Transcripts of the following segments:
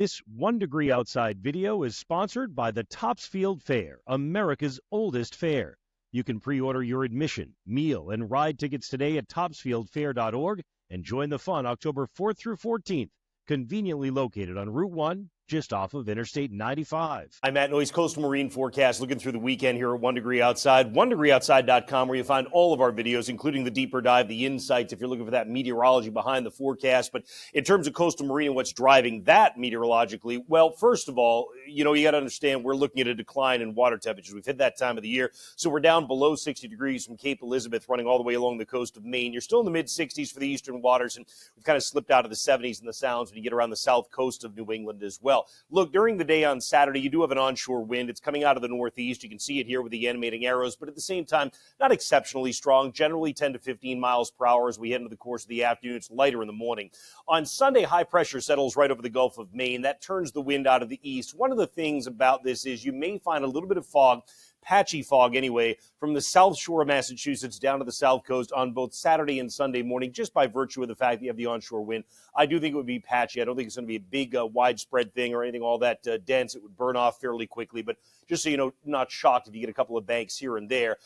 This 1 Degree Outside video is sponsored by the Topsfield Fair, America's oldest fair. You can pre-order your admission, meal, and ride tickets today at topsfieldfair.org and join the fun October 4th through 14th, conveniently located on Route 1, just off of Interstate 95. I'm Matt Noyes, Coastal Marine Forecast, looking through the weekend here at 1 Degree Outside. 1degreeoutside.com, where you find all of our videos, including the deeper dive, the insights, if you're looking for that meteorology behind the forecast. But in terms of coastal marine and what's driving that meteorologically, well, first of all, you got to understand we're looking at a decline in water temperatures. We've hit that time of the year, so we're down below 60 degrees from Cape Elizabeth, running all the way along the coast of Maine. You're still in the mid-60s for the eastern waters, and we've kind of slipped out of the 70s in the Sounds when you get around the south coast of New England as well. Look, during the day on Saturday, you do have an onshore wind. It's coming out of the northeast. You can see it here with the animating arrows, but at the same time, not exceptionally strong, generally 10 to 15 miles per hour as we head into the course of the afternoon. It's lighter in the morning. On Sunday, high pressure settles right over the Gulf of Maine. That turns the wind out of the east. One of the things about this is you may find a little bit of fog, patchy fog anyway, from the south shore of Massachusetts down to the south coast on both Saturday and Sunday morning, just by virtue of the fact that you have the onshore wind. I do think it would be patchy. I don't think it's going to be a big widespread thing or anything all that dense. It would burn off fairly quickly, but just so you know, not shocked if you get a couple of banks here and there.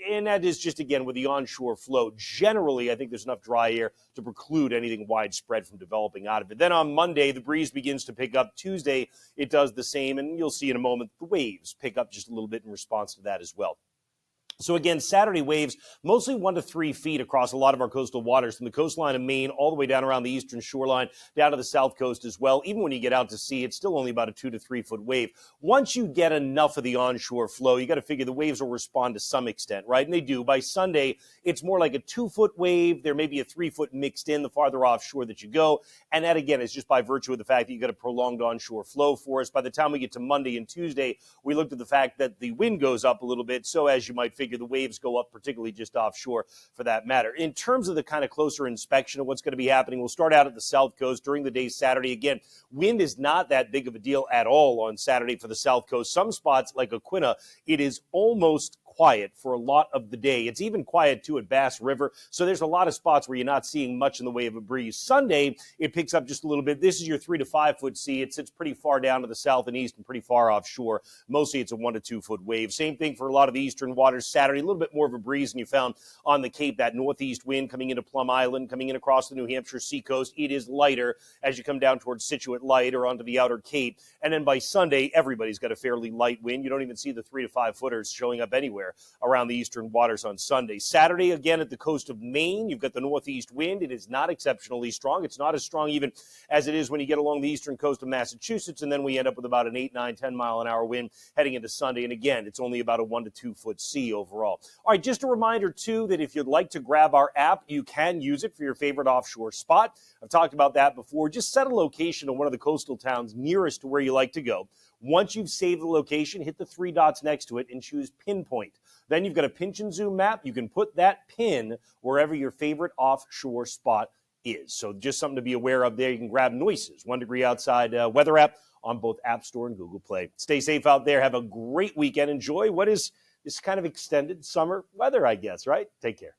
And that is just, again, with the onshore flow. Generally, I think there's enough dry air to preclude anything widespread from developing out of it. Then on Monday, the breeze begins to pick up. Tuesday, it does the same, and you'll see in a moment the waves pick up just a little bit in response to that as well. So again, Saturday waves, mostly 1 to 3 feet across a lot of our coastal waters, from the coastline of Maine all the way down around the eastern shoreline, down to the south coast as well. Even when you get out to sea, it's still only about a 2 to 3 foot wave. Once you get enough of the onshore flow, you got to figure the waves will respond to some extent, right? And they do. By Sunday, it's more like a 2-foot wave. There may be a 3-foot mixed in the farther offshore that you go. And that, again, is just by virtue of the fact that you got a prolonged onshore flow for us. By the time we get to Monday and Tuesday, we looked at the fact that the wind goes up a little bit. So as you might figure, the waves go up, particularly just offshore for that matter. In terms of the kind of closer inspection of what's going to be happening, we'll start out at the south coast during the day Saturday. Again, wind is not that big of a deal at all on Saturday for the south coast. Some spots like Aquina, it is almost quiet for a lot of the day. It's even quiet too at Bass River. So there's a lot of spots where you're not seeing much in the way of a breeze. Sunday, it picks up just a little bit. This is your 3 to 5 foot sea. It sits pretty far down to the south and east and pretty far offshore. Mostly it's a 1 to 2 foot wave. Same thing for a lot of the eastern waters Saturday. A little bit more of a breeze than you found on the Cape. That northeast wind coming into Plum Island, coming in across the New Hampshire seacoast. It is lighter as you come down towards Situate Light or onto the outer Cape. And then by Sunday, everybody's got a fairly light wind. You don't even see the 3 to 5 footers showing up anywhere around the eastern waters on Sunday. Saturday, again, at the coast of Maine, you've got the northeast wind. It is not exceptionally strong. It's not as strong even as it is when you get along the eastern coast of Massachusetts, and then we end up with about an 8, 9, 10 mile an hour wind heading into Sunday. And again, it's only about a 1 to 2 foot sea overall. All right, just a reminder, too, that if you'd like to grab our app, you can use it for your favorite offshore spot. I've talked about that before. Just set a location of one of the coastal towns nearest to where you like to go. Once you've saved the location, hit the 3 dots next to it and choose pinpoint. Then you've got a pinch and zoom map. You can put that pin wherever your favorite offshore spot is. So just something to be aware of there. You can grab Noises 1 Degree Outside weather app on both App Store and Google Play. Stay safe out there. Have a great weekend. Enjoy what is this kind of extended summer weather, I guess, right? Take care.